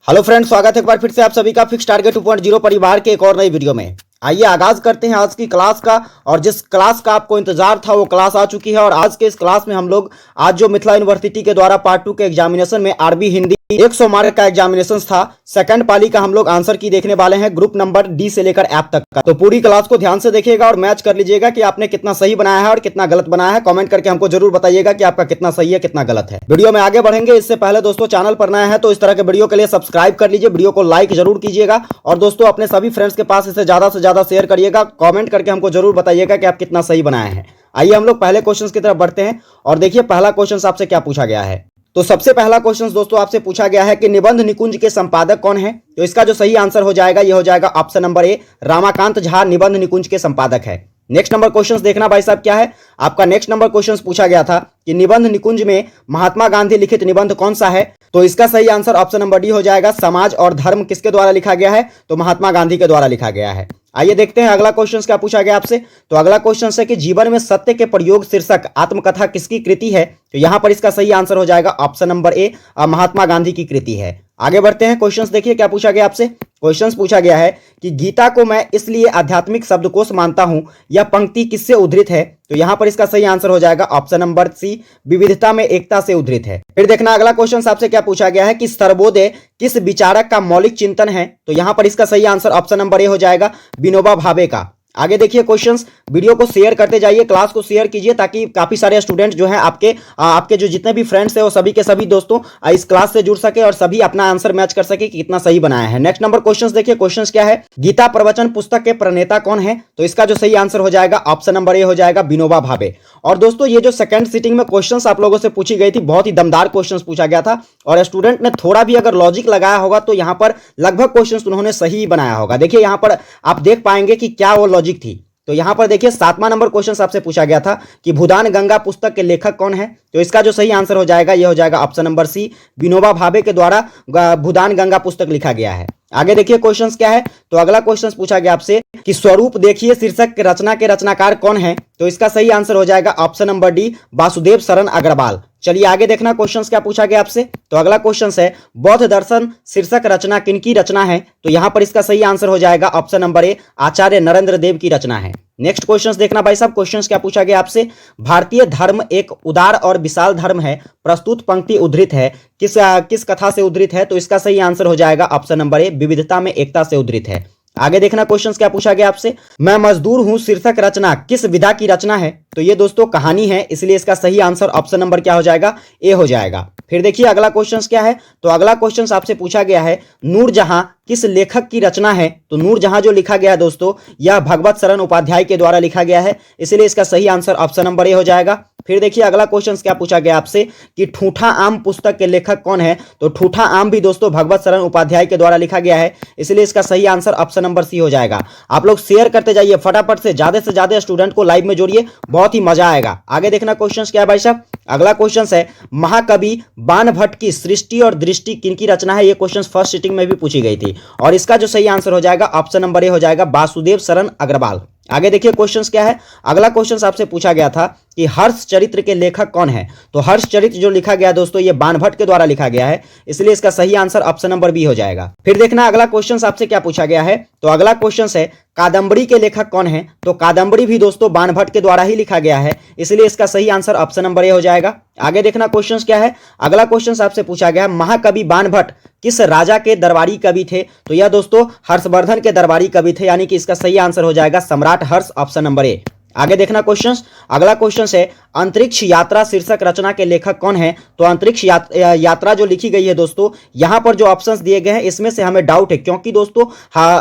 Hello friends, स्वागत है एक बार फिर से आप सभी का फिक्स टारगेट 2.0 परिवार के एक और नई वीडियो में। आइए आगाज करते हैं आज की क्लास का। और जिस क्लास का आपको इंतजार था वो क्लास आ चुकी है। और आज के इस क्लास में हम लोग आज जो मिथिला यूनिवर्सिटी के द्वारा पार्ट 2 के एग्जामिनेशन में आरबी हिंदी 100 मार्क का एग्जामिनेशन था, सेकंड पाली का हम लोग आंसर की देखने वाले हैं, ग्रुप नंबर डी से लेकर ऐप तक का। तो पूरी क्लास को ध्यान से देखिएगा और मैच कर लीजिएगा कि आपने कितना सही बनाया है और कितना गलत बनाया है। कमेंट करके हमको जरूर बताइएगा कि आपका कितना सही है कितना गलत है। वीडियो में आगे बढ़ेंगे इससे पहले दोस्तों, चैनल पर नया है तो इस तरह के वीडियो के लिए सब्सक्राइब कर लीजिए, वीडियो को लाइक जरूर कीजिएगा और दोस्तों अपने सभी फ्रेंड्स के पास इसे ज्यादा से ज्यादा शेयर करिएगा। कमेंट करके हमको जरूर बताइएगा कि आप कितना सही बनाए हैं। आइए हम लोग पहले क्वेश्चन की तरफ बढ़ते हैं और देखिए पहला क्वेश्चन आपसे क्या पूछा गया है। तो सबसे पहला क्वेश्चन दोस्तों आपसे पूछा गया है कि निबंध निकुंज के संपादक कौन है। तो इसका जो सही आंसर हो जाएगा ये हो जाएगा option number A, Ramakant Jha निबंध निकुंज के संपादक है। नेक्स्ट नंबर क्वेश्चन देखना भाई साहब क्या है। आपका नेक्स्ट नंबर क्वेश्चन पूछा गया था कि निबंध निकुंज में महात्मा गांधी लिखित निबंध कौन सा है। तो इसका सही आंसर ऑप्शन नंबर डी हो जाएगा, समाज और धर्म किसके द्वारा लिखा गया है, तो महात्मा गांधी के द्वारा लिखा गया है। आइए देखते हैं अगला क्वेश्चन क्या पूछा गया आपसे। तो अगला क्वेश्चन है कि जीवन में सत्य के प्रयोग शीर्षक आत्मकथा किसकी कृति है। तो यहां पर इसका सही आंसर हो जाएगा option number A, Mahatma Gandhi की कृति है। आगे बढ़ते हैं, क्वेश्चंस देखिए क्या पूछा गया आपसे। क्वेश्चंस पूछा गया है कि गीता को मैं इसलिए आध्यात्मिक शब्दकोश मानता हूं, यह पंक्ति किससे उद्धृत है। तो यहां पर इसका सही आंसर हो जाएगा ऑप्शन नंबर सी, विविधता में एकता से उद्धृत है। फिर देखना अगला क्वेश्चन आपसे क्या पूछा गया है कि सर्वोदय किस विचारक का मौलिक चिंतन है। तो यहां पर इसका सही आंसर ऑप्शन नंबर ए हो जाएगा, विनोबा भावे का। आगे देखिए क्वेश्चंस, वीडियो को शेयर करते जाइए, क्लास को शेयर कीजिए ताकि काफी सारे स्टूडेंट जो हैं आपके जो जितने भी फ्रेंड्स हैं वो सभी के सभी दोस्तों इस क्लास से जुड़ सके और सभी अपना आंसर मैच कर सके कि कितना सही बनाया है। नेक्स्ट नंबर क्वेश्चंस देखिए, क्वेश्चंस क्या है, गीता प्रवचन पुस्तक के प्रणेता कौन है। तो इसका जो सही आंसर हो जाएगा ऑप्शन नंबर ए हो जाएगा, विनोबा भावे। और दोस्तों ये जो सेकंड सीटिंग में क्वेश्चंस आप लोगों से पूछी गई थी, बहुत ही दमदार क्वेश्चंस पूछा गया था और स्टूडेंट ने थोड़ा भी अगर लॉजिक लगाया होगा तो यहां पर लगभग क्वेश्चंस उन्होंने सही बनाया होगा। देखिए यहां पर आप देख पाएंगे कि क्या वो लॉजिक थी। तो यहां पर देखिए 7वां नंबर क्वेश्चन आपसे पूछा गया था कि भूदान गंगा पुस्तक के लेखक कौन है। तो इसका जो सही आंसर हो जाएगा ये हो जाएगा option number C, Vinoba Bhave के द्वारा भूदान गंगा पुस्तक लिखा गया है। आगे देखिए क्वेश्चंस क्या है। तो अगला क्वेश्चन पूछा गया आपसे कि स्वरूप देखिए शीर्षक रचना के रचनाकार कौन है। तो इसका सही आंसर हो जाएगा ऑप्शन नंबर डी, वासुदेव शरण अग्रवाल। चलिए आगे देखना क्वेश्चंस क्या पूछा गया आपसे। तो अगला क्वेश्चन है बौद्ध दर्शन शीर्षक रचना किनकी रचना है। तो यहां पर इसका सही आंसर हो जाएगा ऑप्शन नंबर ए, आचार्य नरेंद्र देव की रचना है। नेक्स्ट क्वेश्चंस देखना भाई साहब, क्वेश्चंस क्या पूछा गया आपसे। भारतीय धर्म एक उदार और विशाल धर्म है, प्रस्तुत पंक्ति उद्धृत है, किस कथा से उद्धृत है। तो इसका सही आंसर हो जाएगा ऑप्शन नंबर ए, विविधता में एकता से उद्धृत है। आगे देखना क्वेश्चंस क्या पूछा गया आपसे, मैं मजदूर हूं शीर्षक रचना किस विधा की रचना है। तो ये दोस्तों कहानी है, इसलिए इसका सही आंसर ऑप्शन नंबर क्या हो जाएगा, ए हो जाएगा। फिर देखिए अगला क्वेश्चंस क्या है। तो अगला क्वेश्चंस आपसे पूछा गया है नूरजहां किस लेखक की रचना है। तो नूरजहां जो लिखा गया दोस्तों यह भगवत शरण उपाध्याय के द्वारा लिखा गया है, इसलिए इसका सही आंसर ऑप्शन नंबर ए हो जाएगा। फिर देखिए अगला क्वेश्चन क्या पूछा गया आपसे कि ठूठा आम पुस्तक के लेखक कौन है। तो ठूठा आम भी दोस्तों भगवत शरण उपाध्याय के द्वारा लिखा गया है, इसलिए इसका सही आंसर ऑप्शन नंबर सी हो जाएगा। आप लोग शेयर करते जाइए फटाफट से ज्यादा स्टूडेंट को लाइव में जोड़िए, बहुत ही मजा आएगा। आगे देखना क्वेश्चन क्या है भाई साहब। अगला क्वेश्चन है महाकवि बाण भट्ट की सृष्टि और दृष्टि किनकी रचना है। ये क्वेश्चन फर्स्ट सीटिंग में भी पूछी गई थी और इसका जो सही आंसर हो जाएगा ऑप्शन नंबर ए हो जाएगा, वासुदेव शरण अग्रवाल। आगे देखिए क्वेश्चंस क्या है। अगला क्वेश्चन आपसे पूछा गया था कि हर्ष चरित्र के लेखक कौन है। तो हर्ष चरित्र जो लिखा गया दोस्तों ये बाणभट्ट के द्वारा लिखा गया है, इसलिए इसका सही आंसर ऑप्शन नंबर बी हो जाएगा। फिर देखना अगला क्वेश्चन आपसे क्या पूछा गया है। तो अगला क्वेश्चन है कादंबरी के लेखक कौन है। तो कादंबरी भी दोस्तों बाणभट्ट के द्वारा ही लिखा गया है, इसलिए इसका सही आंसर ऑप्शन नंबर ए हो जाएगा। आगे देखना क्वेश्चन क्या है। अगला क्वेश्चन आपसे पूछा गया महाकवि बाणभट्ट किस राजा के दरबारी कवि थे। तो यह दोस्तों हर्षवर्धन के दरबारी कवि थे, यानी कि इसका सही आंसर हो जाएगा सम्राट हर्ष, ऑप्शन नंबर ए। आगे देखना क्वेश्चंस। अगला क्वेश्चन है अंतरिक्ष यात्रा शीर्षक रचना के लेखक कौन है। तो अंतरिक्ष यात्रा जो लिखी गई है दोस्तों, यहां पर जो ऑप्शंस दिए गए हैं इसमें से हमें डाउट है, क्योंकि दोस्तों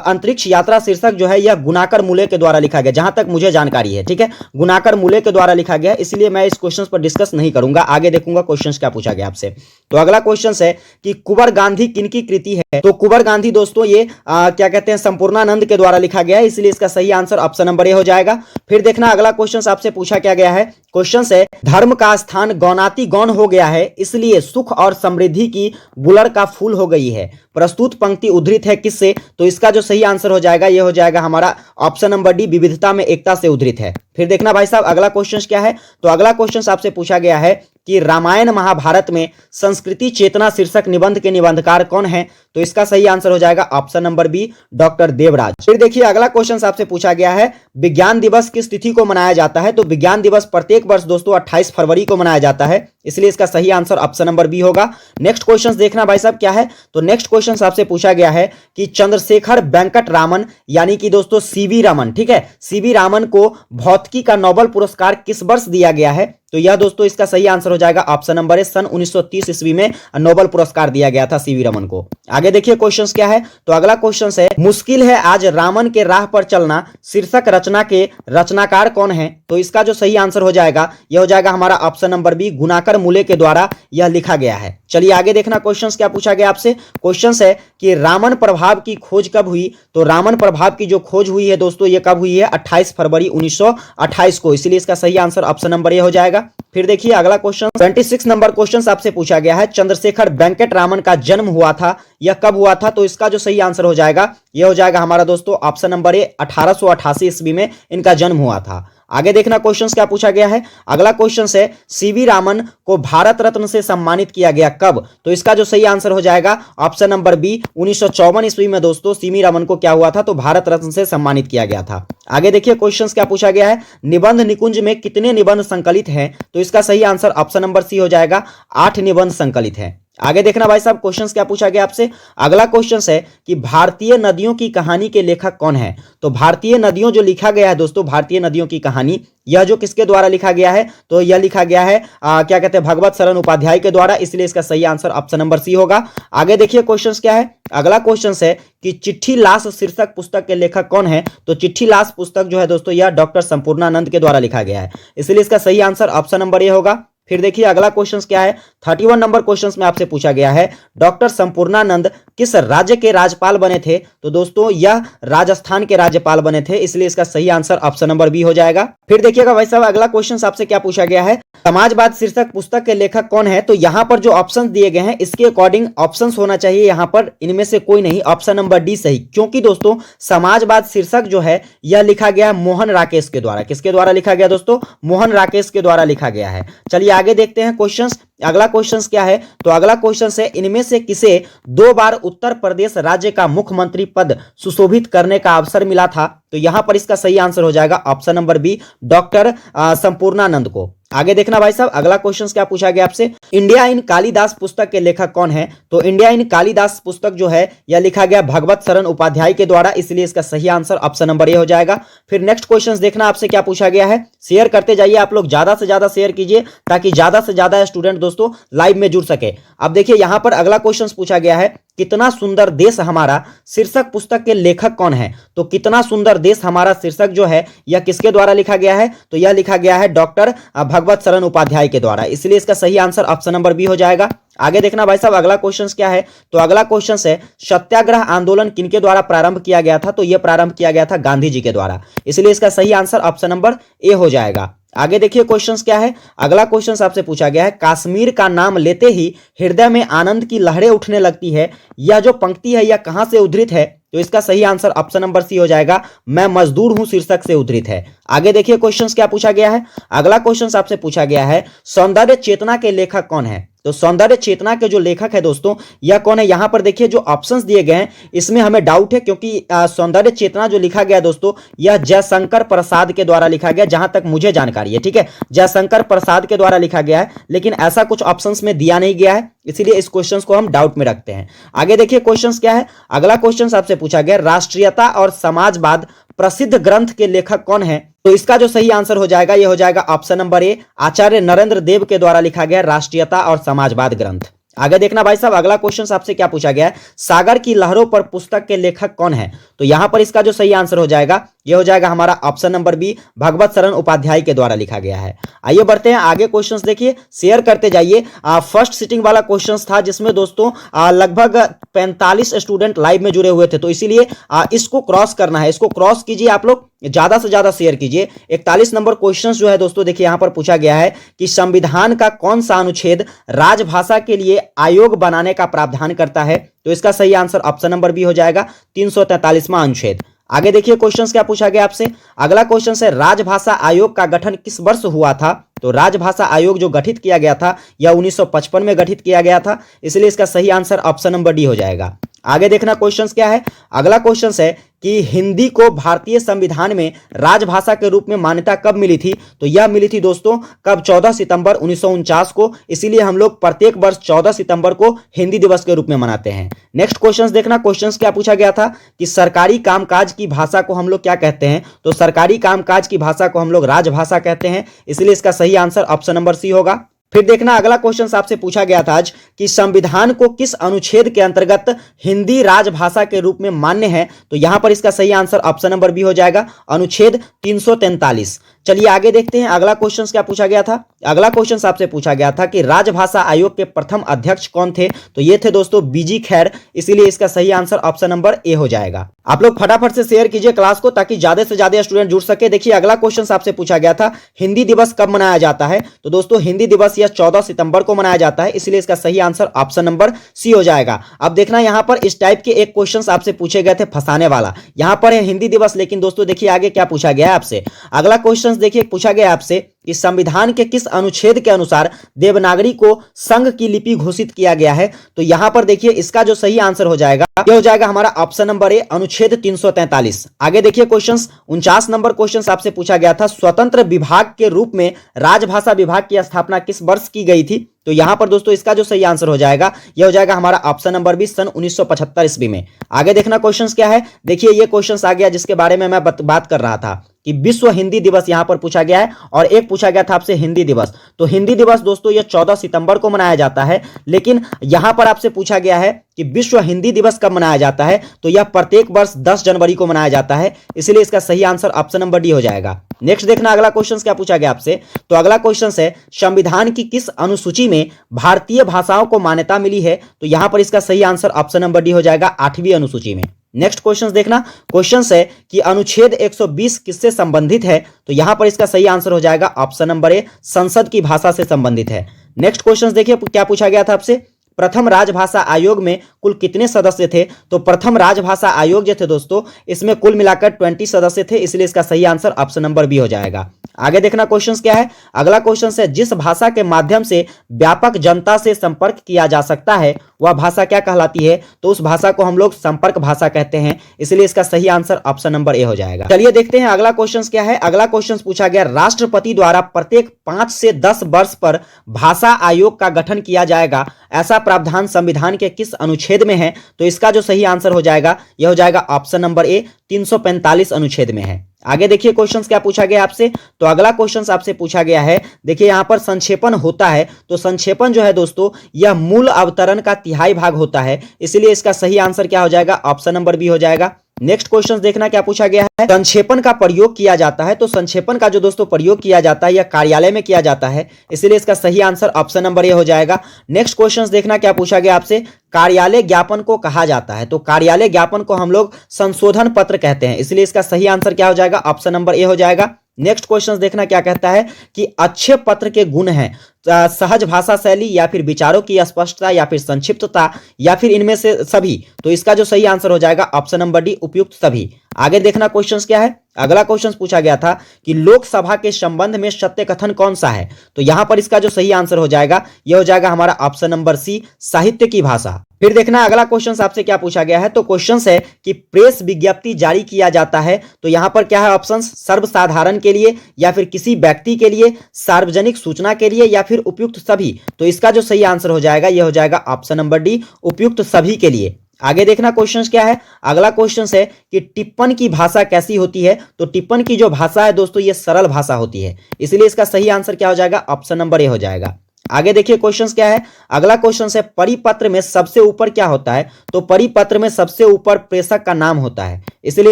अंतरिक्ष यात्रा शीर्षक जो है यह गुनाकर मूले के द्वारा लिखा गया, जहां तक मुझे जानकारी है, ठीक है, गुनाकर मूले के द्वारा लिखा गया, इसलिए मैं इस क्वेश्चन पर डिस्कस नहीं करूंगा। आगे देखूंगा क्वेश्चन क्या पूछा गया आपसे। तो अगला क्वेश्चन है कि कुंवर गांधी किनकी कृति है। तो कुंवर गांधी दोस्तों ये क्या कहते हैं संपूर्णानंद के द्वारा लिखा गया है, इसलिए इसका सही आंसर ऑप्शन नंबर ए हो जाएगा। फिर देखना अगला क्वेश्चन आपसे पूछा क्या गया है। क्वेश्चन है धर्म का स्थान गौनाति गौण हो गया है, इसलिए सुख और समृद्धि की बुलर का फूल हो गई है, प्रस्तुत पंक्ति उद्धृत है किससे। तो इसका जो सही आंसर हो जाएगा ये हो जाएगा हमारा ऑप्शन नंबर डी, विविधता में एकता से उद्धृत है। फिर देखना भाई साहब अगला क्वेश्चन क्या है। तो अगला क्वेश्चन आपसे पूछा गया है कि रामायण महाभारत में संस्कृति चेतना शीर्षक निबंध के निबंधकार कौन है? तो इसका सही आंसर हो जाएगा option number B, doctor Devraj. फिर देखिए अगला क्वेश्चन आपसे पूछा गया है, विज्ञान दिवस किस तिथि को मनाया जाता है? तो विज्ञान दिवस प्रत्येक वर्ष दोस्तों 28 फरवरी को मनाया जाता है, इसलिए इसका सही आंसर ऑप्शन नंबर बी होगा। नेक्स्ट क्वेश्चन देखना भाई साहब क्या है, तो नेक्स्ट क्वेश्चन आपसे पूछा गया है कि चंद्रशेखर वेंकट रामन यानी कि दोस्तों सीवी रमन, ठीक है, सीवी रामन को भौतिकी का नोबेल पुरस्कार किस वर्ष दिया गया है? तो यह दोस्तों इसका सही आंसर हो जाएगा ऑप्शन नंबर ए, सन 1930 ईस्वी में नोबेल पुरस्कार दिया गया था सीवी रमन को। आगे देखिए क्वेश्चंस क्या है, तो अगला क्वेश्चन है, मुश्किल है आज रामन के राह पर चलना शीर्षक रचना के रचनाकार कौन है? तो इसका जो सही आंसर हो जाएगा यह हो जाएगा हमारा ऑप्शन नंबर बी, गुणाकर मूले के द्वारा यह लिखा गया है। चलिए आगे देखना क्वेश्चंस क्या पूछा गया आपसे। क्वेश्चंस है कि रामन प्रभाव की खोज कब हुई? तो रामन प्रभाव की जो खोज हुई है दोस्तों ये कब हुई है? 28 फरवरी 1928 को, इसलिए इसका सही आंसर ऑप्शन नंबर ए हो जाएगा। फिर देखिए अगला क्वेश्चन 26 नंबर क्वेश्चन आपसे पूछा गया है, चंद्रशेखर वेंकट रामन का जन्म हुआ था, यह कब हुआ था? तो इसका जो सही आंसर हो जाएगा यह हो जाएगा हमारा दोस्तों ऑप्शन नंबर ए, 1888 ईस्वी में इनका जन्म हुआ था। आगे देखना क्वेश्चंस क्या पूछा गया है। अगला क्वेश्चन है, सीवी रामन को भारत रत्न से सम्मानित किया गया कब? तो इसका जो सही आंसर हो जाएगा ऑप्शन नंबर बी, 1954 ईस्वी में दोस्तों सीवी रामन को क्या हुआ था? तो भारत रत्न से सम्मानित किया गया था। आगे देखिए क्वेश्चंस क्या पूछा गया है, निबंध निकुंज में कितने निबंध संकलित हैं? तो इसका सही आंसर ऑप्शन नंबर सी हो जाएगा, 8 निबंध संकलित है। आगे देखना भाई साहब क्वेश्चंस क्या पूछा गया आपसे। अगला क्वेश्चन है कि भारतीय नदियों की कहानी के लेखक कौन है? तो भारतीय नदियों जो लिखा गया है दोस्तों, भारतीय नदियों की कहानी यह जो किसके द्वारा लिखा गया है? तो यह लिखा गया है क्या कहते हैं, भगवत शरण उपाध्याय के द्वारा, इसलिए इसका सही आंसर ऑप्शन नंबर सी होगा। आगे देखिए क्वेश्चंस क्या है। अगला क्वेश्चन है कि चिट्ठी लाश शीर्षक पुस्तक के लेखक कौन है? तो चिट्ठी लाश पुस्तक जो है दोस्तों यह डॉक्टर संपूर्णानंद के द्वारा लिखा गया है, इसलिए इसका सही आंसर ऑप्शन नंबर ए होगा। फिर देखिए अगला क्वेश्चन क्या है, 31 नंबर क्वेश्चन में आपसे पूछा गया है, डॉक्टर संपूर्णानंद किस राज्य के राज्यपाल बने थे? तो दोस्तों यह राजस्थान के राज्यपाल बने थे, इसलिए इसका सही आंसर ऑप्शन नंबर बी हो जाएगा। फिर देखिएगा भाई साहब अगला क्वेश्चन आपसे क्या पूछा गया है, समाजवाद शीर्षक पुस्तक के लेखक कौन है? तो यहां पर जो ऑप्शंस दिए गए हैं इसके अकॉर्डिंग ऑप्शंस होना चाहिए यहां पर इनमें से कोई नहीं, ऑप्शन नंबर डी सही, क्योंकि दोस्तों समाजवाद शीर्षक जो है यह लिखा गया मोहन राकेश के द्वारा। किसके द्वारा लिखा गया दोस्तों? मोहन राकेश के द्वारा लिखा गया है। चलिए आगे देखते हैं क्वेश्चंस। अगला क्वेश्चंस क्या है, तो अगला क्वेश्चन है, इनमें से किसे 2 बार उत्तर प्रदेश राज्य का मुख्यमंत्री पद सुशोभित करने का अवसर मिला था? तो यहां पर इसका सही आंसर हो जाएगा option number B, doctor Sampurnanand को। आगे देखना भाई साहब अगला क्वेश्चन क्या पूछा गया आपसे, इंडिया इन कालिदास पुस्तक के लेखक कौन है? तो इंडिया इन कालिदास पुस्तक जो है यह लिखा गया भगवत शरण उपाध्याय के द्वारा, इसलिए इसका सही आंसर ऑप्शन नंबर ए हो जाएगा। फिर नेक्स्ट क्वेश्चन देखना आपसे क्या पूछा गया है, शेयर करते जाइए आप लोग, ज्यादा से ज्यादा शेयर कीजिए ताकि ज्यादा से ज्यादा स्टूडेंट दोस्तों लाइव में जुड़ सके। अब देखिए यहां पर अगला क्वेश्चन पूछा गया है, कितना सुंदर देश हमारा शीर्षक पुस्तक के लेखक कौन है? तो कितना सुंदर देश हमारा शीर्षक जो है यह किसके द्वारा लिखा गया है? तो यह लिखा गया है डॉक्टर भगवत शरण उपाध्याय के द्वारा, इसलिए इसका सही आंसर ऑप्शन नंबर बी हो जाएगा। आगे देखना भाई साहब अगला क्वेश्चन क्या है, तो अगला क्वेश्चन है, सत्याग्रह आंदोलन किनके द्वारा प्रारंभ किया गया था? तो यह प्रारंभ किया गया था गांधी जी के द्वारा, इसलिए इसका सही आंसर ऑप्शन नंबर ए हो जाएगा। आगे देखिए क्वेश्चंस क्या है। अगला क्वेश्चन आपसे पूछा गया है, कश्मीर का नाम लेते ही हृदय में आनंद की लहरें उठने लगती है, यह जो पंक्ति है यह कहां से उद्धृत है? तो इसका सही आंसर ऑप्शन नंबर सी हो जाएगा, मैं मजदूर हूं शीर्षक से उद्धृत है। आगे देखिए क्वेश्चंस क्या पूछा गया है। अगला क्वेश्चन आपसे पूछा गया है, सौंदर्य चेतना के लेखक कौन है? तो सौंदर्य चेतना के जो लेखक है दोस्तों यह कौन है? यहां पर देखिए जो ऑप्शंस दिए गए हैं इसमें हमें डाउट है, क्योंकि सौंदर्य चेतना जो लिखा गया दोस्तों यह जयशंकर प्रसाद के द्वारा लिखा गया, जहां तक मुझे जानकारी है, ठीक है, जयशंकर प्रसाद के द्वारा लिखा गया है, लेकिन ऐसा कुछ ऑप्शंस में दिया नहीं गया है, इसीलिए इस क्वेश्चन को हम डाउट में रखते हैं। आगे देखिए क्वेश्चन क्या है। अगला क्वेश्चन आपसे पूछा गया, राष्ट्रीयता और समाजवाद प्रसिद्ध ग्रंथ के लेखक कौन है? तो इसका जो सही आंसर हो जाएगा यह हो जाएगा ऑप्शन नंबर ए, आचार्य नरेंद्र देव के द्वारा लिखा गया राष्ट्रीयता और समाजवाद ग्रंथ। आगे देखना भाई साहब अगला क्वेश्चन आपसे क्या पूछा गया है, सागर की लहरों पर पुस्तक के लेखक कौन है? तो यहां पर इसका जो सही आंसर हो जाएगा यह हो जाएगा हमारा ऑप्शन नंबर बी, भगवत शरण उपाध्याय के द्वारा लिखा गया है। आइए बढ़ते हैं आगे, क्वेश्चंस देखिए, शेयर करते जाइए। फर्स्ट सिटिंग वाला क्वेश्चंस था जिसमें दोस्तों लगभग 45 स्टूडेंट लाइव में जुड़े हुए थे, तो इसीलिए इसको क्रॉस करना है, इसको क्रॉस कीजिए आप लोग, ज्यादा से ज्यादा शेयर कीजिए। 41 नंबर क्वेश्चन जो है दोस्तों देखिए यहां पर पूछा गया है कि संविधान का कौन सा अनुच्छेद राजभाषा के लिए आयोग बनाने का प्रावधान करता है? तो इसका सही आंसर ऑप्शन नंबर बी हो जाएगा, 343वां अनुच्छेद। आगे देखिए क्वेश्चन क्या पूछा गया आपसे। अगला क्वेश्चन है, राजभाषा आयोग का गठन किस वर्ष हुआ था? तो राजभाषा आयोग जो गठित किया गया था यह 1955 में गठित किया गया था, इसलिए इसका सही आंसर ऑप्शन नंबर डी हो जाएगा। आगे देखना क्वेश्चन क्या है। अगला क्वेश्चन है कि हिंदी को भारतीय संविधान में राजभाषा के रूप में मान्यता कब मिली थी। तो यह मिली थी दोस्तों कब, 14 सितंबर 1949 को। इसीलिए हम लोग प्रत्येक वर्ष 14 सितंबर को हिंदी दिवस के रूप में मनाते हैं। नेक्स्ट क्वेश्चन देखना, क्वेश्चन क्या पूछा गया था कि सरकारी कामकाज की भाषा को हम लोग क्या कहते हैं। तो सरकारी कामकाज की भाषा को हम लोग राजभाषा कहते हैं, इसलिए इसका सही आंसर ऑप्शन नंबर सी होगा। फिर देखना अगला क्वेश्चन आपसे पूछा गया था आज कि संविधान को किस अनुच्छेद के अंतर्गत हिंदी राजभाषा के रूप में मान्य है। तो यहां पर इसका सही आंसर ऑप्शन नंबर बी हो जाएगा, अनुच्छेद 343। चलिए आगे देखते हैं अगला क्वेश्चन क्या पूछा गया था। अगला क्वेश्चन आपसे पूछा गया था कि राजभाषा आयोग के प्रथम अध्यक्ष कौन थे। तो ये थे दोस्तों बीजी खैर, इसीलिए इसका सही आंसर ऑप्शन नंबर ए हो जाएगा। आप लोग फटाफट से शेयर कीजिए क्लास को ताकि ज्यादा से ज्यादा स्टूडेंट जुड़ सके। देखिए अगला क्वेश्चन आपसे पूछा गया था हिंदी दिवस कब मनाया जाता है। तो दोस्तों हिंदी दिवस यह 14 सितंबर को मनाया जाता है, इसलिए इसका सही आंसर ऑप्शन नंबर सी हो जाएगा। अब देखना यहां पर इस टाइप के एक क्वेश्चन आपसे पूछे गए थे फंसाने वाला। यहां पर है हिंदी दिवस, लेकिन दोस्तों देखिए आगे क्या पूछा गया है आपसे। अगला क्वेश्चन देखिए पूछा गया आपसे कि संविधान के किस अनुच्छेद के अनुसार देवनागरी को संघ की लिपि घोषित किया गया है। तो यहां पर देखिए इसका जो सही आंसर हो जाएगा यह हो जाएगा हमारा ऑप्शन नंबर ए, अनुच्छेद 343। आगे देखिए क्वेश्चन 49 नंबर क्वेश्चन आपसे पूछा गया था स्वतंत्र विभाग के रूप में राजभाषा विभाग की स्थापना किस वर्ष की गई थी। तो यहां पर दोस्तों इसका जो सही आंसर हो जाएगा यह हो जाएगा हमारा ऑप्शन नंबर बी, सन 1975 ईस्वी में। आगे देखना क्वेश्चन क्या है। देखिए ये क्वेश्चन आ गया जिसके बारे में मैं बात कर रहा था कि विश्व हिंदी दिवस यहां पर पूछा गया है, और एक पूछा गया था आपसे हिंदी दिवस। तो हिंदी दिवस दोस्तों यह 14 सितंबर को मनाया जाता है, लेकिन यहां पर आपसे पूछा गया है कि विश्व हिंदी दिवस कब मनाया जाता है। तो यह प्रत्येक वर्ष 10 जनवरी को मनाया जाता है, इसलिए इसका सही आंसर ऑप्शन नंबर डी हो जाएगा। नेक्स्ट देखना अगला क्वेश्चन क्या पूछा गया आपसे। तो अगला क्वेश्चन है संविधान की किस अनुसूची में भारतीय भाषाओं को मान्यता मिली है। तो यहां पर इसका सही आंसर ऑप्शन नंबर डी हो जाएगा, 8वीं अनुसूची में। नेक्स्ट क्वेश्चन देखना, क्वेश्चन है कि अनुच्छेद 120 किससे संबंधित है। तो यहां पर इसका सही आंसर हो जाएगा ऑप्शन नंबर ए, संसद की भाषा से संबंधित है। नेक्स्ट क्वेश्चन देखिए क्या पूछा गया था आपसे, प्रथम राजभाषा आयोग में कुल कितने सदस्य थे। तो प्रथम राजभाषा आयोग जो थे दोस्तों इसमें कुल मिलाकर 20 सदस्य थे, इसलिए इसका सही आंसर ऑप्शन नंबर बी हो जाएगा। आगे देखना क्वेश्चन क्या है। अगला क्वेश्चन है जिस भाषा के माध्यम से व्यापक जनता से संपर्क किया जा सकता है वह भाषा क्या कहलाती है। तो उस भाषा को हम लोग संपर्क भाषा कहते हैं, इसलिए इसका सही आंसर ऑप्शन नंबर ए हो जाएगा। चलिए देखते हैं अगला क्वेश्चन क्या है। अगला क्वेश्चन पूछा गया राष्ट्रपति द्वारा प्रत्येक 5 से 10 वर्ष पर भाषा आयोग का गठन किया जाएगा, ऐसा प्रावधान संविधान के किस अनुच्छेद में है। तो इसका जो सही आंसर हो जाएगा यह हो जाएगा ऑप्शन नंबर ए, 345 अनुच्छेद में है। आगे देखिए क्वेश्चंस क्या पूछा गया आपसे। तो अगला क्वेश्चन आपसे पूछा गया है, देखिए यहां पर संक्षेपण होता है। तो संक्षेपण जो है दोस्तों यह मूल अवतरण का तिहाई भाग होता है, इसलिए इसका सही आंसर क्या हो जाएगा, ऑप्शन नंबर बी हो जाएगा। नेक्स्ट क्वेश्चन देखना क्या पूछा गया है, संक्षेपण का प्रयोग किया जाता है। तो संक्षेपण का जो दोस्तों प्रयोग किया जाता है यह कार्यालय में किया जाता है, इसलिए इसका सही आंसर ऑप्शन नंबर ए हो जाएगा। नेक्स्ट क्वेश्चन देखना क्या पूछा गया आपसे, कार्यालय ज्ञापन को कहा जाता है। तो कार्यालय ज्ञापन को हम लोग संशोधन पत्र कहते हैं, इसलिए इसका सही आंसर क्या हो जाएगा, ऑप्शन नंबर ए हो जाएगा। नेक्स्ट क्वेश्चन देखना क्या कहता है कि अच्छे पत्र के गुण हैं सहज भाषा शैली या फिर विचारों की स्पष्टता या फिर संक्षिप्तता या फिर इनमें से सभी। तो इसका जो सही आंसर हो जाएगा ऑप्शन नंबर डी, उपयुक्त सभी। आगे देखना क्वेश्चन क्या है। अगला क्वेश्चन पूछा गया था कि लोकसभा के संबंध में सत्य कथन कौन सा है। तो यहां पर इसका जो सही आंसर हो जाएगा यह हो जाएगा हमारा ऑप्शन नंबर सी, साहित्य की भाषा। फिर देखना अगला क्वेश्चन आपसे क्या पूछा गया है। तो क्वेश्चन है कि प्रेस विज्ञप्ति जारी किया जाता है। तो यहां पर क्या है ऑप्शन, सर्वसाधारण के लिए या फिर किसी व्यक्ति के लिए, सार्वजनिक सूचना के लिए या फिर उपयुक्त सभी। तो इसका जो सही आंसर हो जाएगा यह हो जाएगा ऑप्शन नंबर डी, उपयुक्त सभी के लिए। आगे देखना क्वेश्चन क्या है। अगला क्वेश्चन है कि टिप्पण की भाषा कैसी होती है। तो टिप्पण की जो भाषा है दोस्तों ये सरल भाषा होती है, इसलिए इसका सही आंसर क्या हो जाएगा, ऑप्शन नंबर ए हो जाएगा। आगे देखिए क्वेश्चन क्या है। अगला क्वेश्चन है परिपत्र में सबसे ऊपर क्या होता है। तो परिपत्र में सबसे ऊपर प्रेषक का नाम होता है, इसलिए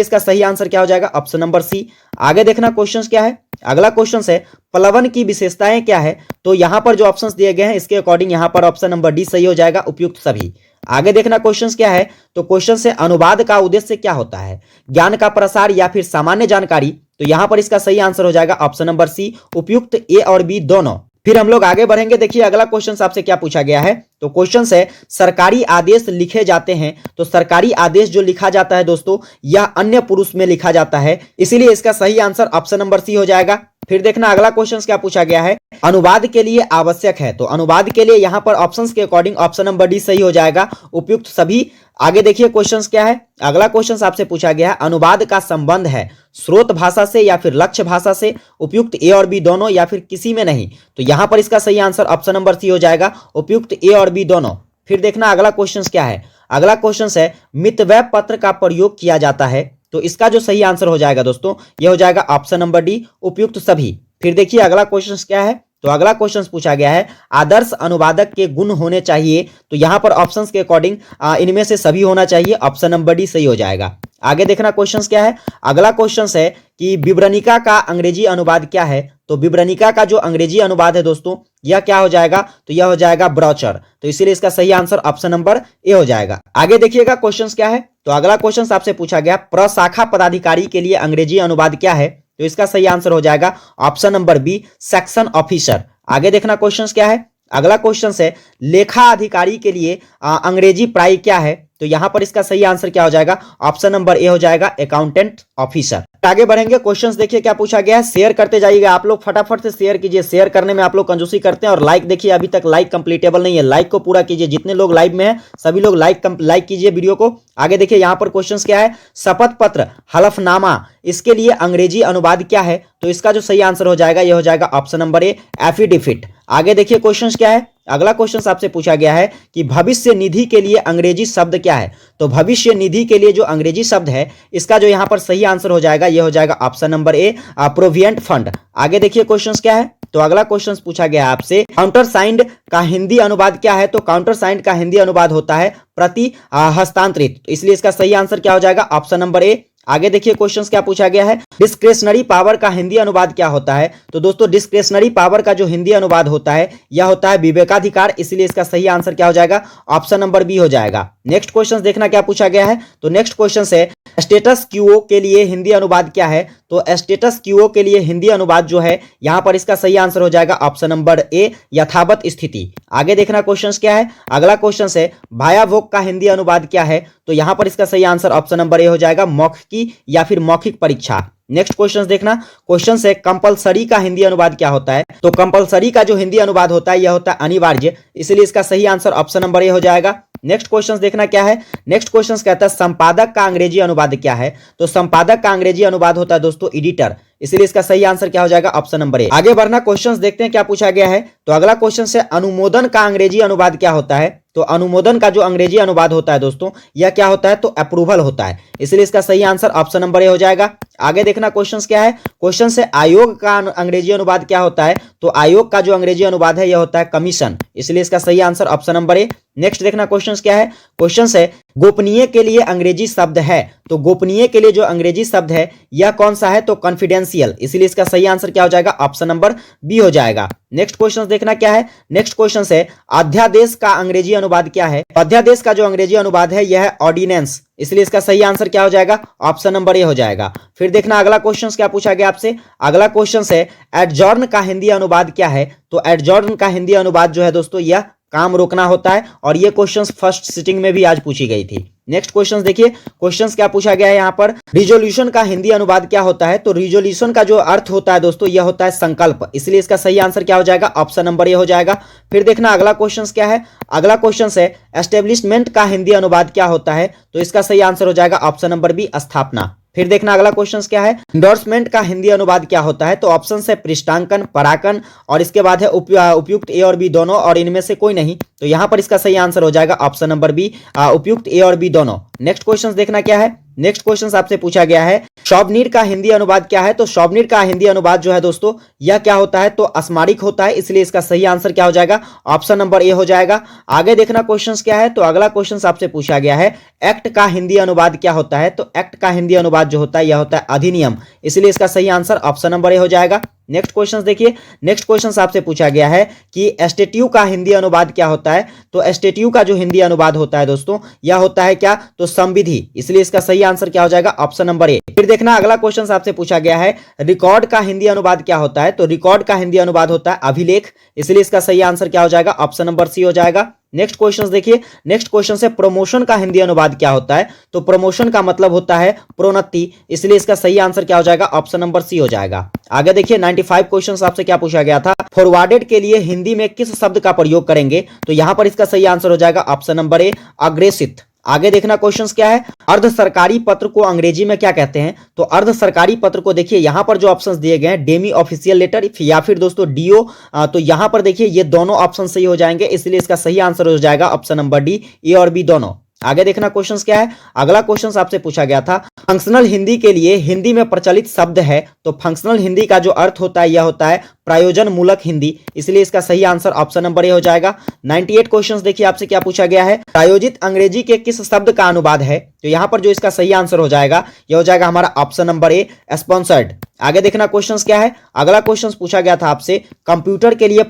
इसका सही आंसर क्या हो जाएगा, ऑप्शन नंबर सी। आगे देखना क्वेश्चन क्या है। अगला क्वेश्चन है प्लवन की विशेषताएं क्या है। तो यहां पर जो ऑप्शंस दिए गए हैं इसके अकॉर्डिंग यहां पर ऑप्शन नंबर डी सही हो जाएगा, उपयुक्त सभी। आगे देखना क्वेश्चन क्या है। तो क्वेश्चन से अनुवाद का उद्देश्य क्या होता है, ज्ञान का प्रसार या फिर सामान्य जानकारी। तो यहां पर इसका सही आंसर हो जाएगा ऑप्शन नंबर सी, उपयुक्त ए और बी दोनों। फिर हम लोग आगे बढ़ेंगे। देखिए अगला क्वेश्चन आपसे क्या पूछा गया है, तो क्वेश्चन है सरकारी आदेश लिखे जाते हैं, तो सरकारी आदेश जो लिखा जाता है दोस्तों यह अन्य पुरुष में लिखा जाता है, इसीलिए इसका सही आंसर ऑप्शन नंबर सी हो जाएगा। फिर देखना अगला क्वेश्चन क्या पूछा गया है, अनुवाद के लिए आवश्यक है, तो अनुवाद के लिए यहां पर ऑप्शंस के अकॉर्डिंग ऑप्शन नंबर डी सही हो जाएगा, उपयुक्त सभी। आगे देखिए क्वेश्चंस क्या है, अगला क्वेश्चन आपसे पूछा गया है अनुवाद का संबंध है स्रोत भाषा से या फिर लक्ष्य भाषा से, उपयुक्त ए और बी दोनों या फिर किसी में नहीं, तो यहां पर इसका सही आंसर ऑप्शन नंबर सी हो जाएगा, उपयुक्त ए और बी दोनों। फिर देखना अगला क्वेश्चन क्या है, अगला क्वेश्चन है मितव्यय पत्र का प्रयोग किया जाता है, तो इसका जो सही आंसर हो जाएगा दोस्तों यह हो जाएगा ऑप्शन नंबर डी, उपयुक्त सभी। फिर देखिए अगला क्वेश्चन क्या है, तो अगला क्वेश्चन पूछा गया है आदर्श अनुवादक के गुण होने चाहिए, तो यहां पर ऑप्शंस के अकॉर्डिंग इनमें से सभी होना चाहिए, ऑप्शन नंबर डी सही हो जाएगा। आगे देखना क्वेश्चन क्या है, अगला क्वेश्चन है कि विवरणिका का अंग्रेजी अनुवाद क्या है, तो विवरणिका का जो अंग्रेजी अनुवाद है दोस्तों यह क्या हो जाएगा, तो यह हो जाएगा ब्रोचर, तो इसीलिए इसका सही आंसर ऑप्शन नंबर ए हो जाएगा। आगे देखिएगा क्वेश्चन क्या है, तो अगला क्वेश्चन आपसे पूछा गया प्रशाखा पदाधिकारी के लिए अंग्रेजी अनुवाद क्या है, तो इसका सही आंसर हो जाएगा option number B section officer. आगे देखना क्वेश्चन क्या है, अगला क्वेश्चन है लेखा अधिकारी के लिए अंग्रेजी प्राय क्या है, तो यहां पर इसका सही आंसर क्या हो जाएगा, ऑप्शन नंबर ए हो जाएगा अकाउंटेंट ऑफिसर। आगे बढ़ेंगे क्वेश्चंस देखिए क्या पूछा गया है, शेयर करते जाइएगा आप लोग, फटाफट से शेयर कीजिए, शेयर करने में आप लोग कंजूसी करते हैं। और लाइक देखिए अभी तक लाइक कंप्लीटेबल नहीं है, लाइक को पूरा कीजिए, जितने लोग लाइव में हैं सभी लोग लाइक कीजिए वीडियो को। आगे देखिए यहाँ पर क्वेश्चन क्या है, शपथ पत्र हलफनामा इसके लिए अंग्रेजी अनुवाद क्या है, तो इसका जो सही आंसर हो जाएगा यह हो जाएगा ऑप्शन नंबर ए एफिडेविट। आगे देखिए क्वेश्चन क्या है, अगला क्वेश्चन आपसे पूछा गया है कि भविष्य निधि के लिए अंग्रेजी शब्द क्या है, तो भविष्य निधि के लिए जो अंग्रेजी शब्द है इसका जो यहां पर सही आंसर हो जाएगा यह हो जाएगा option number A provident fund. आगे देखिए क्वेश्चन क्या है, तो अगला क्वेश्चन पूछा गया है आपसे काउंटर साइंड का हिंदी अनुवाद क्या है, तो काउंटर साइंड का हिंदी अनुवाद होता है प्रति हस्तांतरित, इसलिए इसका सही आंसर क्या हो जाएगा ऑप्शन नंबर ए। आगे देखिए क्वेश्चंस क्या पूछा गया है, डिस्क्रेशनरी पावर का हिंदी अनुवाद क्या होता है, तो दोस्तों डिस्क्रेशनरी पावर का जो हिंदी अनुवाद होता है यह होता है विवेकाधिकार, इसलिए इसका सही आंसर क्या हो जाएगा ऑप्शन नंबर बी हो जाएगा। नेक्स्ट क्वेश्चन देखना क्या पूछा गया है, तो नेक्स्ट क्वेश्चन है स्टेटस क्यू के लिए हिंदी अनुवाद क्या है, तो स्टेटस क्यू के लिए हिंदी अनुवाद जो है यहां पर इसका सही आंसर हो जाएगा ऑप्शन नंबर ए यथावत स्थिति। आगे देखना क्वेश्चन क्या है, अगला क्वेश्चन है भायाभोग का हिंदी अनुवाद क्या है, तो यहां पर इसका सही आंसर ऑप्शन नंबर ए हो जाएगा मौखिकी या फिर मौखिक परीक्षा। नेक्स्ट क्वेश्चन देखना, क्वेश्चन है कंपलसरी का हिंदी अनुवाद क्या होता है, तो कंपलसरी का जो हिंदी अनुवाद होता है यह होता है अनिवार्य, इसलिए इसका सही आंसर ऑप्शन नंबर ए हो जाएगा। नेक्स्ट क्वेश्चन देखना क्या है, नेक्स्ट क्वेश्चन कहता है संपादक का अंग्रेजी अनुवाद क्या है, तो संपादक का अंग्रेजी अनुवाद होता है दोस्तों एडिटर, इसलिए इसका सही आंसर क्या हो जाएगा ऑप्शन नंबर ए। आगे बढ़ना क्वेश्चंस देखते हैं क्या पूछा गया है, तो अगला क्वेश्चन है अनुमोदन का अंग्रेजी अनुवाद क्या होता है, तो अनुमोदन का जो अंग्रेजी अनुवाद होता है दोस्तों यह क्या होता है, तो अप्रूवल होता है, इसलिए इसका सही आंसर ऑप्शन नंबर ए हो जाएगा। आगे देखना क्वेश्चंस क्या है, क्वेश्चन है आयोग का अंग्रेजी अनुवाद क्या होता है, तो आयोग का जो अंग्रेजी अनुवाद है यह होता है कमीशन, इसलिए इसका सही answer option number A. Next देखना क्वेश्चन क्या है, क्वेश्चन है गोपनीय के लिए अंग्रेजी शब्द है, तो गोपनीय के लिए जो अंग्रेजी शब्द है यह कौन सा है, तो कॉन्फिडेंशियल, इसलिए इसका सही आंसर क्या हो जाएगा ऑप्शन नंबर बी हो जाएगा। नेक्स्ट क्वेश्चन देखना क्या है, नेक्स्ट क्वेश्चन है अध्यादेश का अंग्रेजी अनुवाद क्या है, अध्यादेश का जो अंग्रेजी अनुवाद है यह है ऑर्डिनेंस, इसलिए इसका सही आंसर क्या हो जाएगा ऑप्शन नंबर ए हो जाएगा। फिर देखना अगला क्वेश्चन क्या पूछा गया आपसे, अगला क्वेश्चन है एडजॉर्न का हिंदी अनुवाद क्या है, तो एडजॉर्न का हिंदी अनुवाद जो है दोस्तों यह काम रोकना होता है, और ये क्वेश्चंस फर्स्ट सिटिंग में भी आज पूछी गई थी। नेक्स्ट क्वेश्चंस देखिए, क्वेश्चंस क्या पूछा गया है यहाँ पर, रिजोल्यूशन का हिंदी अनुवाद क्या होता है, तो रिजोल्यूशन का जो अर्थ होता है दोस्तों यह होता है संकल्प, इसलिए इसका सही आंसर क्या हो जाएगा ऑप्शन नंबर ए हो जाएगा। फिर देखना अगला क्वेश्चन क्या है, अगला क्वेश्चन है एस्टेब्लिशमेंट का हिंदी अनुवाद क्या होता है, तो इसका सही आंसर हो जाएगा ऑप्शन नंबर बी स्थापना। फिर देखना अगला क्वेश्चन क्या है, इंडोर्समेंट का हिंदी अनुवाद क्या होता है, तो ऑप्शन है पृष्ठांकन, पराकन, और इसके बाद है उपयुक्त ए और बी दोनों, और इनमें से कोई नहीं, तो यहां पर इसका सही आंसर हो जाएगा ऑप्शन नंबर बी उपयुक्त ए और बी दोनों। नेक्स्ट क्वेश्चन देखना क्या है, नेक्स्ट क्वेश्चन आपसे पूछा गया है शॉवनीर का हिंदी अनुवाद क्या है, तो शॉवनीर का हिंदी अनुवाद जो है दोस्तों यह क्या होता है, तो अस्मारिक होता है, इसलिए इसका सही आंसर क्या हो जाएगा ऑप्शन नंबर ए हो जाएगा। आगे देखना क्वेश्चन क्या है, तो अगला क्वेश्चन आपसे पूछा गया है एक्ट का हिंदी अनुवाद क्या होता है, तो एक्ट का हिंदी अनुवाद जो होता है यह होता है अधिनियम, इसलिए इसका सही आंसर ऑप्शन नंबर ए हो जाएगा। नेक्स्ट क्वेश्चन देखिए, नेक्स्ट क्वेश्चन आपसे पूछा गया है कि स्टैट्यू का हिंदी अनुवाद क्या होता है। तो स्टैट्यू का जो हिंदी अनुवाद होता है दोस्तों, यह होता है क्या, तो संविधि। इसलिए इसका सही आंसर क्या हो जाएगा, ऑप्शन नंबर ए। फिर देखना अगला क्वेश्चन आपसे पूछा गया है रिकॉर्ड का हिंदी अनुवाद क्या होता है। तो रिकॉर्ड का हिंदी अनुवाद होता है अभिलेख। इसलिए इसका सही आंसर क्या हो जाएगा, ऑप्शन नंबर सी हो जाएगा। नेक्स्ट क्वेश्चन देखिए, नेक्स्ट क्वेश्चन से प्रमोशन का हिंदी अनुवाद क्या होता है। तो प्रमोशन का मतलब होता है प्रोन्नति। इसलिए इसका सही आंसर क्या हो जाएगा, ऑप्शन नंबर सी हो जाएगा। आगे देखिए 95 क्वेश्चन आपसे क्या पूछा गया था, फॉरवर्डेड के लिए हिंदी में किस शब्द का प्रयोग करेंगे। तो यहां पर इसका सही आंसर हो जाएगा ऑप्शन नंबर ए, अग्रेसित। आगे देखना क्वेश्चंस क्या है, अर्ध सरकारी पत्र को अंग्रेजी में क्या कहते हैं। तो अर्ध सरकारी पत्र को देखिए यहां पर जो ऑप्शंस दिए गए हैं, डेमी ऑफिशियल लेटर या फिर दोस्तों डीओ, तो यहां पर देखिए ये दोनों ऑप्शन सही हो जाएंगे। इसलिए इसका सही आंसर हो जाएगा ऑप्शन नंबर डी, ए और बी दोनों। आगे देखना क्वेश्चंस क्या है, अगला क्वेश्चन आपसे पूछा गया था फंक्शनल हिंदी के लिए हिंदी में प्रचलित शब्द है। तो फंक्शनल हिंदी का जो अर्थ होता है यह होता है प्रयोजन मूलक हिंदी। इसलिए इसका सही आंसर ऑप्शन नंबर ए हो जाएगा। 98 क्वेश्चंस देखिए आपसे क्या पूछा गया है, प्रायोजित अंग्रेजी के किस शब्द का अनुवाद है। तो यहां पर जो इसका सही आंसर हो जाएगा यह हो जाएगा हमारा ऑप्शन नंबर ए, स्पॉन्सर्ड। आगे देखना क्वेश्चंस क्या है, अगला क्वेश्चन पूछा गया था आपसे कंप्यूटर के लिए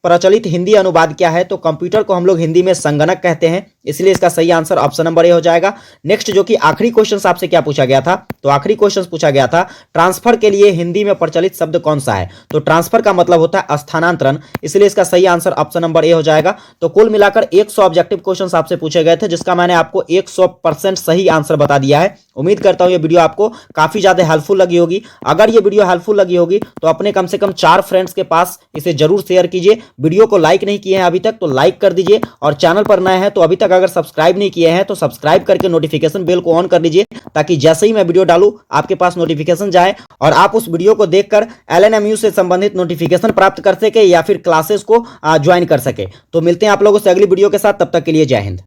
प्रचलित हिंदी अनुवाद क्या है। तो कंप्यूटर को हम लोग हिंदी में संगणक कहते हैं। इसलिए इसका सही आंसर ऑप्शन नंबर ए हो जाएगा। नेक्स्ट जो कि आखिरी क्वेश्चन आपसे क्या पूछा गया था, तो आखिरी क्वेश्चन पूछा गया था ट्रांसफर के लिए हिंदी में प्रचलित शब्द कौन सा है। तो ट्रांसफर का मतलब होता है स्थानांतरण। इसलिए इसका सही आंसर ऑप्शन नंबर ए हो जाएगा। तो कुल मिलाकर 100 ऑब्जेक्टिव क्वेश्चन आपसे पूछे गए थे, जिसका मैंने आपको 100% सही आंसर बता दिया है। उम्मीद करता हूं ये वीडियो आपको काफी ज्यादा हेल्पफुल लगी होगी। अगर ये वीडियो हेल्पफुल लगी होगी तो अपने कम से कम 4 फ्रेंड्स के पास इसे जरूर शेयर कीजिए। वीडियो को लाइक नहीं किए हैं अभी तक तो लाइक कर दीजिए, और चैनल पर नए हैं तो अभी तक अगर सब्सक्राइब नहीं किए हैं तो सब्सक्राइब करके नोटिफिकेशन बेल को ऑन कर लीजिए, ताकि जैसे ही मैं वीडियो डालूं आपके पास नोटिफिकेशन जाए और आप उस वीडियो को देखकर एलएनएमयू से संबंधित नोटिफिकेशन प्राप्त कर सके या फिर क्लासेस को ज्वाइन कर सके। तो मिलते हैं आप लोगों से अगली वीडियो के साथ, तब तक के लिए जय हिंद।